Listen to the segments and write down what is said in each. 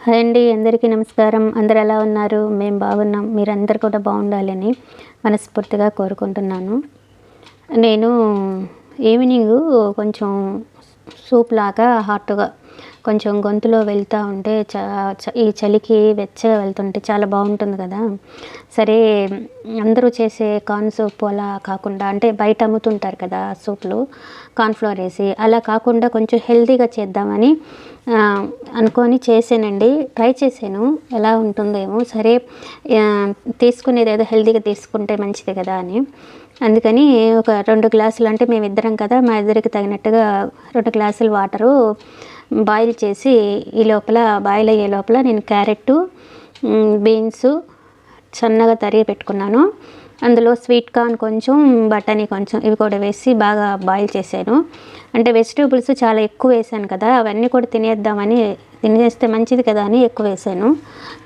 Hi అండి, అందరికీ నమస్కారం. అందరు ఎలా ఉన్నారు? మేము బాగున్నాం. మీరందరూ కూడా బాగుండాలని మనస్ఫూర్తిగా కోరుకుంటున్నాను. నేను ఈవినింగ్ కొంచెం సూప్ లాగా హాట్గా కొంచెం గొంతులో వెళ్తూ ఉంటే ఈ చలికి వెచ్చగా వెళ్తుంటే చాలా బాగుంటుంది కదా. సరే, అందరూ చేసే కార్న్ సూప్ అలా కాకుండా, అంటే బయట అమ్ముతుంటారు కదా సూప్లు కార్న్ఫ్లోర్ వేసి, అలా కాకుండా కొంచెం హెల్తీగా చేద్దామని అనుకొని చేసానండి. ట్రై చేశాను, ఎలా ఉంటుందేమో. సరే, తీసుకునేది ఏదో హెల్తీగా తీసుకుంటే మంచిది కదా అని, అందుకని ఒక 2 గ్లాసులు, అంటే మేమిద్దరం కదా, మా ఇద్దరికి తగినట్టుగా 2 గ్లాసులు వాటరు బాయిల్ చేసి, ఈ లోపల బాయిల్ అయ్యే లోపల నేను క్యారెట్, బీన్స్ సన్నగా తరిగి పెట్టుకున్నాను. అందులో స్వీట్ కార్న్ కొంచెం, బఠానీ కొంచెం, ఇవి కూడా వేసి బాగా బాయిల్ చేశాను. అంటే వెజిటేబుల్స్ చాలా ఎక్కువ వేసాను కదా, అవన్నీ కూడా తినేస్తే మంచిది కదా అని ఎక్కువ వేసాను.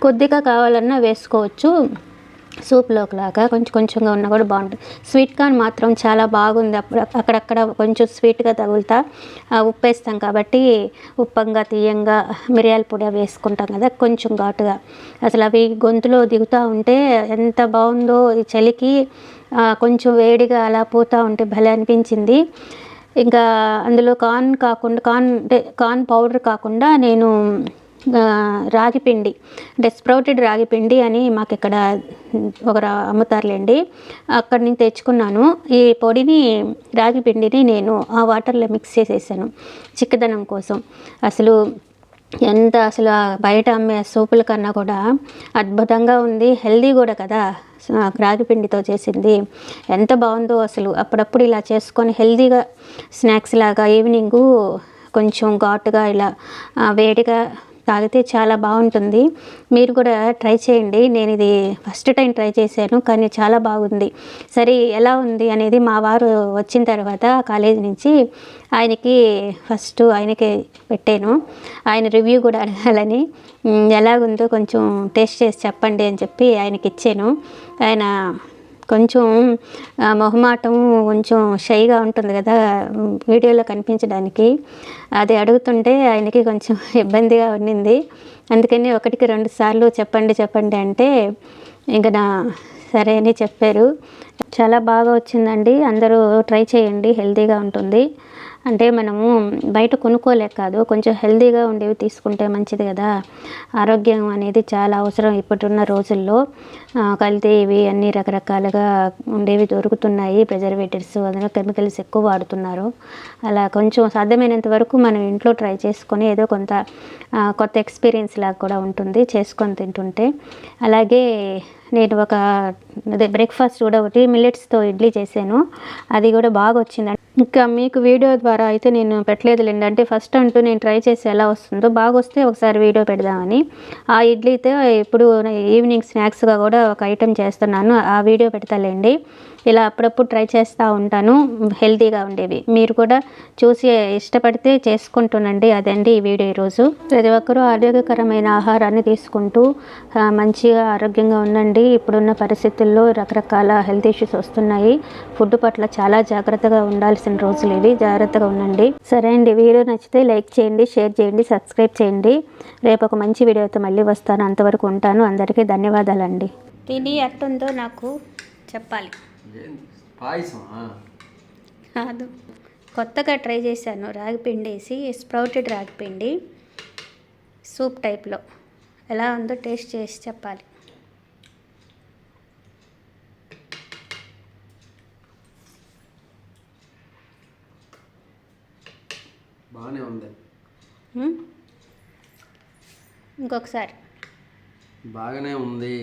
కొద్దిగా కావాలన్నా వేసుకోవచ్చు, సూప్లోకి లాగా కొంచెం కొంచెంగా ఉన్నా కూడా బాగుంటుంది. స్వీట్ కార్న్ మాత్రం చాలా బాగుంది. అక్కడక్కడ కొంచెం స్వీట్గా తగులుతా ఉప్పు వేస్తాం కాబట్టి, ఉప్పంగా తీయంగా మిరియాల పొడి వేసుకుంటాం కదా, కొంచెం ఘాటుగా, అసలు అవి గొంతులో దిగుతూ ఉంటే ఎంత బాగుందో. ఈ చలికి కొంచెం వేడిగా అలా పోతూ ఉంటే భలే అనిపించింది. ఇంకా అందులో కార్న్ పౌడర్ కాకుండా నేను రాగి పిండి, అంటే స్ప్రౌటెడ్ రాగి పిండి అని మాకు ఇక్కడ అమ్ముతారులేండి, అక్కడి నుంచి తెచ్చుకున్నాను. ఈ పొడిని, రాగి పిండిని నేను ఆ వాటర్లో మిక్స్ చేసేసాను చిక్కదనం కోసం. అసలు బయట అమ్మే సూపుల కన్నా కూడా అద్భుతంగా ఉంది. హెల్దీ కూడా కదా రాగి పిండితో చేసింది, ఎంత బాగుందో అసలు. అప్పుడప్పుడు ఇలా చేసుకొని హెల్దీగా స్నాక్స్ లాగా ఈవినింగు కొంచెం ఘాటుగా ఇలా వేడిగా తాగితే చాలా బాగుంటుంది. మీరు కూడా ట్రై చేయండి. నేను ఇది ఫస్ట్ టైం ట్రై చేశాను, కానీ చాలా బాగుంది. సరే, ఎలా ఉంది అనేది మా వారు వచ్చిన తర్వాత కాలేజీ నుంచి ఆయనకే పెట్టాను. ఆయన రివ్యూ కూడా అడగాలని, ఎలాగుందో కొంచెం టేస్ట్ చేసి చెప్పండి అని చెప్పి ఆయనకి ఇచ్చాను. ఆయన కొంచెం మొహమాటం, కొంచెం షైగా ఉంటుంది కదా వీడియోలో కనిపించడానికి, అది అడుగుతుంటే ఆయనకి కొంచెం ఇబ్బందిగా ఉండింది. అందుకని 1కి 2 సార్లు చెప్పండి అంటే ఇంకా సరే అని చెప్పారు. చాలా బాగా వచ్చిందండి. అందరూ ట్రై చేయండి, హెల్తీగా ఉంటుంది. అంటే మనము బయట కొనుక్కోలేక కాదు, కొంచెం హెల్తీగా ఉండేవి తీసుకుంటే మంచిది కదా. ఆరోగ్యం అనేది చాలా అవసరం ఇప్పుడున్న రోజుల్లో. కల్తీవి అన్నీ రకరకాలుగా ఉండేవి దొరుకుతున్నాయి, ప్రిజర్వేటివ్స్, అందులో కెమికల్స్ ఎక్కువ వాడుతున్నారు. అలా కొంచెం సాధ్యమైనంత వరకు మనం ఇంట్లో ట్రై చేసుకొని ఏదో కొత్త ఎక్స్పీరియన్స్ లాగా కూడా ఉంటుంది చేసుకొని తింటుంటే. అలాగే నేను బ్రేక్ఫాస్ట్ కూడా ఒకటి మిల్లెట్స్తో ఇడ్లీ చేశాను, అది కూడా బాగా వచ్చింది. ఇంకా మీకు వీడియో ద్వారా అయితే నేను పెట్టలేదులేండి, అంటే ఫస్ట్ నేను ట్రై చేసి ఎలా వస్తుందో, బాగా వస్తే ఒకసారి వీడియో పెడదామని. ఆ ఇడ్లీతో ఇప్పుడు ఈవినింగ్ స్నాక్స్గా కూడా ఒక ఐటెం చేస్తున్నాను, ఆ వీడియో పెడతాలేండి. ఇలా అప్పుడప్పుడు ట్రై చేస్తూ ఉంటాను హెల్తీగా ఉండేవి. మీరు కూడా చూసి ఇష్టపడితే చేసుకుంటునండి. అదండి ఈ వీడియో ఈరోజు. ప్రతి ఒక్కరూ ఆరోగ్యకరమైన ఆహారాన్ని తీసుకుంటూ మంచిగా ఆరోగ్యంగా ఉండండి. ఇప్పుడున్న పరిస్థితుల్లో రకరకాల హెల్త్ ఇష్యూస్ వస్తున్నాయి. ఫుడ్ పట్ల చాలా జాగ్రత్తగా ఉండాల్సిన రోజులు ఇవి. జాగ్రత్తగా ఉండండి. సరే అండి, వీడియో నచ్చితే లైక్ చేయండి, షేర్ చేయండి, సబ్స్క్రైబ్ చేయండి. రేపు ఒక మంచి వీడియోతో మళ్ళీ వస్తాను. అంతవరకు ఉంటాను. అందరికీ ధన్యవాదాలండి. తిని ఎట్టుందో నాకు చెప్పాలి. పాయసం కాదు, కొత్తగా ట్రై చేశాను. రాగిపిండి వేసి స్ప్రౌటెడ్ రాగిపిండి సూప్ టైప్లో, ఎలా ఉందో టేస్ట్ చేసి చెప్పాలి. బాగానే ఉంది. ఇంకొకసారి. బాగానే ఉంది.